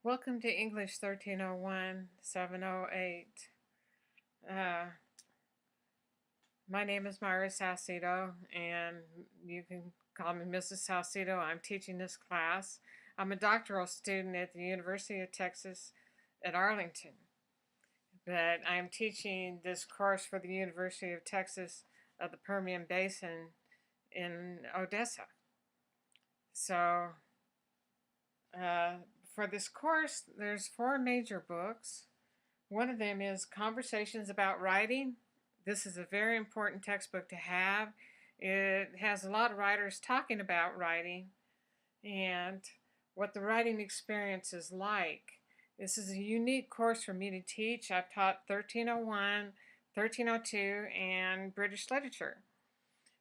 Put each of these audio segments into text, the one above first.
Welcome to English 1301 708. My name is Myra Saucedo, and you can call me Mrs. Saucedo. I'm teaching this class. I'm a doctoral student at the University of Texas at Arlington, but I'm teaching this course for the University of Texas of the Permian Basin in Odessa. So, uh, for this course, there's 4 major books. One of them is Conversations About Writing. This is a very important textbook to have. It has a lot of writers talking about writing and what the writing experience is like. This is a unique course for me to teach. I've taught 1301, 1302, and British literature.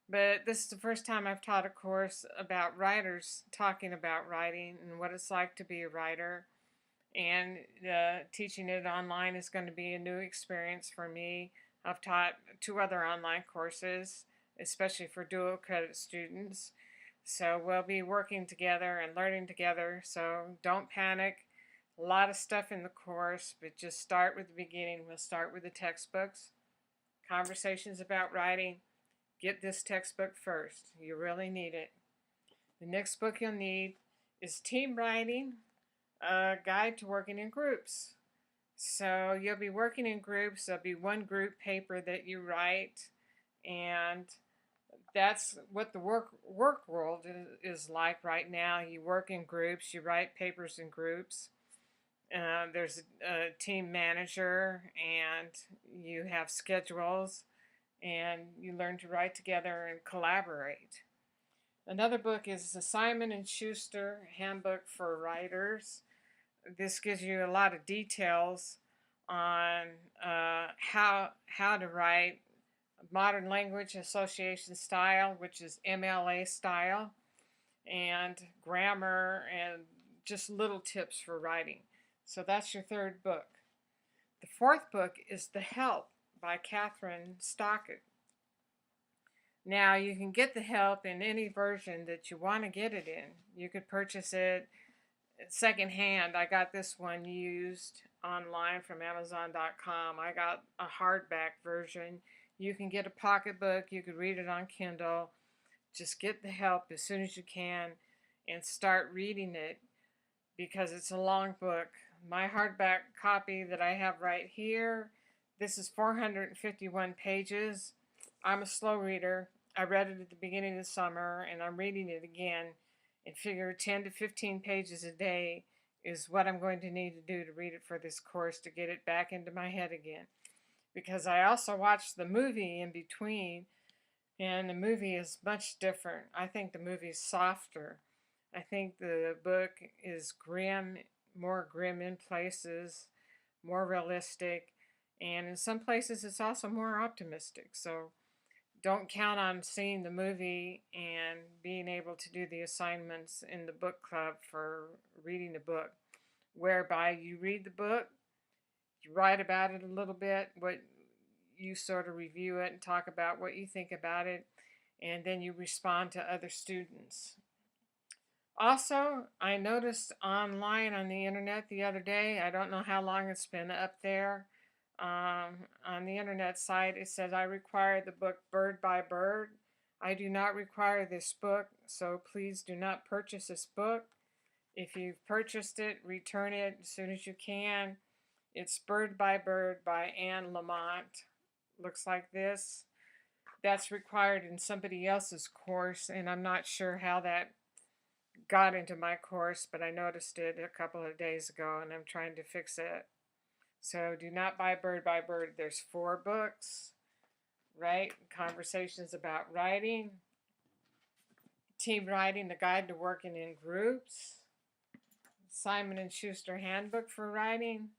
But this is the first time I've taught a course about writers talking about writing and what it's like to be a writer. And teaching it online is going to be a new experience for me. I've taught 2 other online courses, especially for dual credit students. So we'll be working together and learning together. So don't panic. A lot of stuff in the course, but just start with the beginning. We'll start with the textbooks. Conversations About Writing. Get this textbook first. You really need it. The next book you'll need is Team Writing, a guide to working in groups. So you'll be working in groups. There'll be one group paper that you write, and that's what the work world is like right now. You work in groups. You write papers in groups. There's a team manager, and you have schedules, and you learn to write together and collaborate. Another book is the Simon & Schuster Handbook for Writers. This gives you a lot of details on how to write modern language association style, which is MLA style, and grammar, and just little tips for writing. So that's your 3rd book. The 4th book is The Help by Catherine Stockett. Now you can get The Help in any version that you want to get it in. You could purchase it secondhand. I got this one used online from Amazon.com. I got a hardback version. You can get a pocketbook. You could read it on Kindle. Just get The Help as soon as you can and start reading it, because it's a long book. My hardback copy that I have right here, this is 451 pages. I'm a slow reader. I read it at the beginning of the summer, and I'm reading it again, and figure 10 to 15 pages a day is what I'm going to need to do to read it for this course to get it back into my head again. Because I also watched the movie in between, and the movie is much different. I think the movie is softer. I think the book is grim, more grim in places, more realistic, and in some places it's also more optimistic. So don't count on seeing the movie and being able to do the assignments in the book club for reading the book, whereby you read the book, you write about it a little bit, what you sort of review it and talk about what you think about it, and then you respond to other students. Also, I noticed online on the internet the other day, I don't know how long it's been up there, on the internet site, it says I require the book Bird by Bird. I do not require this book, so please do not purchase this book. If you've purchased it, return it as soon as you can. It's Bird by Bird by Anne Lamont. Looks like this. That's required in somebody else's course, and I'm not sure how that got into my course, but I noticed it a couple of days ago, and I'm trying to fix it. So do not buy Bird by Bird. There's 4 books, right? Conversations About Writing, Team Writing, the Guide to Working in Groups, Simon & Schuster Handbook for Writing,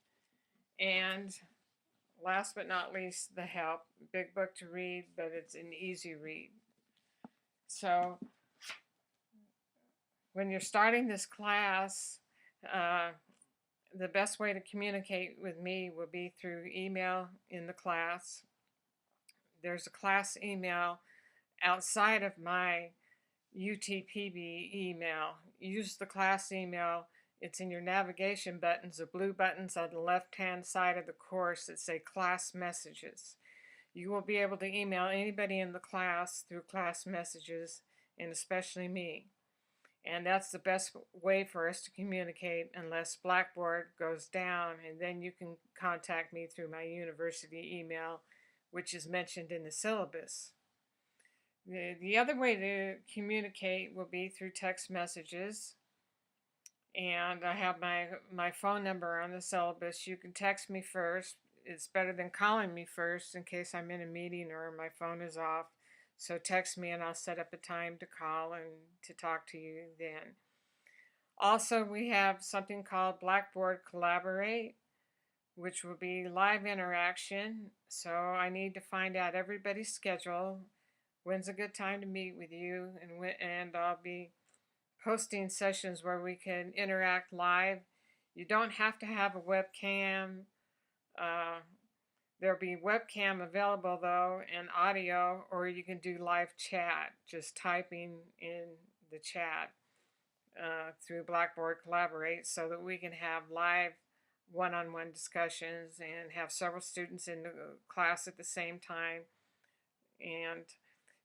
and last but not least, The Help. Big book to read, but it's an easy read. So when you're starting this class, the best way to communicate with me will be through email in the class. There's a class email outside of my UTPB email. Use the class email It's in your navigation buttons, the blue buttons on the left-hand side of the course that say class messages. You will be able to email anybody in the class through class messages, and especially me. And that's the best way for us to communicate unless Blackboard goes down, and then you can contact me through my university email, which is mentioned in the syllabus. The other way to communicate will be through text messages. And I have my phone number on the syllabus. You can text me first. It's better than calling me first in case I'm in a meeting or my phone is off. So text me and I'll set up a time to call and to talk to you then. Also, we have something called Blackboard Collaborate, which will be live interaction. So I need to find out everybody's schedule. When's a good time to meet with you? And I'll be posting sessions where we can interact live. You don't have to have a webcam. There'll be webcam available though, and audio, or you can do live chat, just typing in the chat through Blackboard Collaborate, so that we can have live one-on-one discussions and have several students in the class at the same time. And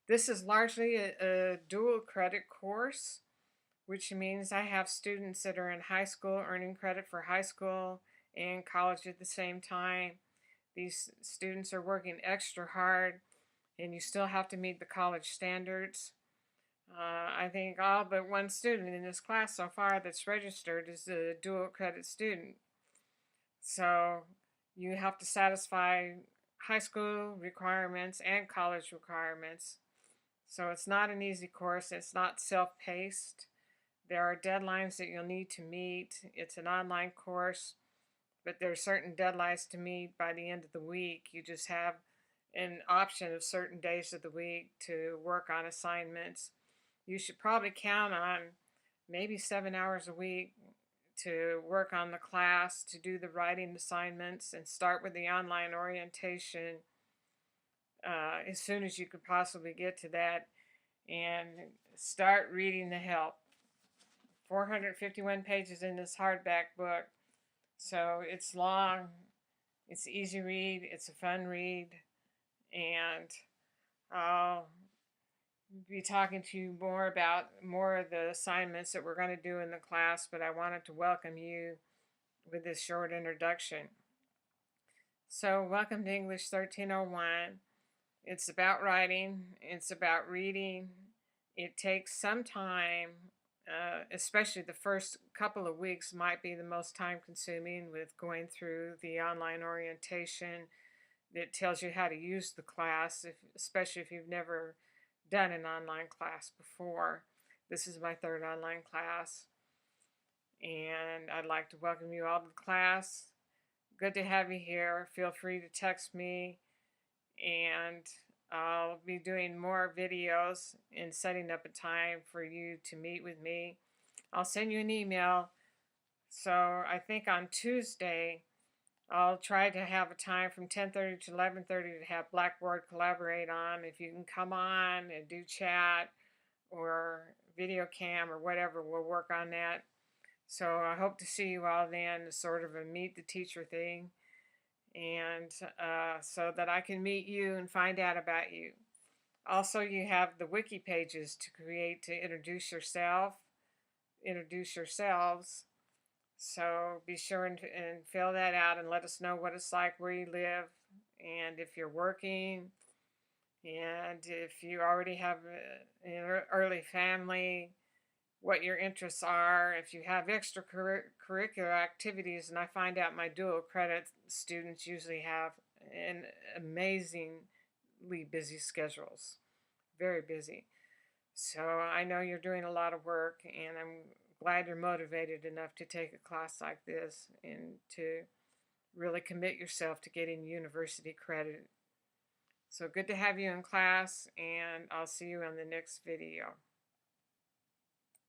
this is largely a dual credit course, which means I have students that are in high school earning credit for high school and college at the same time. These students are working extra hard, and you still have to meet the college standards. I think all but one student in this class so far that's registered is a dual credit student. So you have to satisfy high school requirements and college requirements. So it's not an easy course. It's not self-paced. There are deadlines that you'll need to meet. It's an online course, but there are certain deadlines to meet by the end of the week. You just have an option of certain days of the week to work on assignments. You should probably count on maybe 7 hours a week to work on the class, to do the writing assignments, and start with the online orientation as soon as you could possibly get to that, and start reading the help. 451 pages in this hardback book, so it's long, it's easy read, it's a fun read, and I'll be talking to you more about more of the assignments that we're going to do in the class, but I wanted to welcome you with this short introduction. So welcome to English 1301. It's about writing, it's about reading. It takes some time, especially the first couple of weeks might be the most time consuming with going through the online orientation that tells you how to use the class, especially if you've never done an online class before. This is my third online class, and I'd like to welcome you all to the class. Good to have you here. Feel free to text me, and I'll be doing more videos and setting up a time for you to meet with me. I'll send you an email. So I think on Tuesday, I'll try to have a time from 10:30 to 11:30 to have Blackboard Collaborate on. If you can come on and do chat or video cam or whatever, we'll work on that. So I hope to see you all then, sort of a meet the teacher thing, and so that I can meet you and find out about you. Also, you have the wiki pages to create to introduce yourself, introduce yourselves. So be sure and fill that out and let us know what it's like where you live, and if you're working, and if you already have an early family, what your interests are, if you have extracurricular activities. And I find out my dual credit students usually have an amazingly busy schedules, very busy. So I know you're doing a lot of work, and I'm glad you're motivated enough to take a class like this and to really commit yourself to getting university credit. So good to have you in class, and I'll see you on the next video.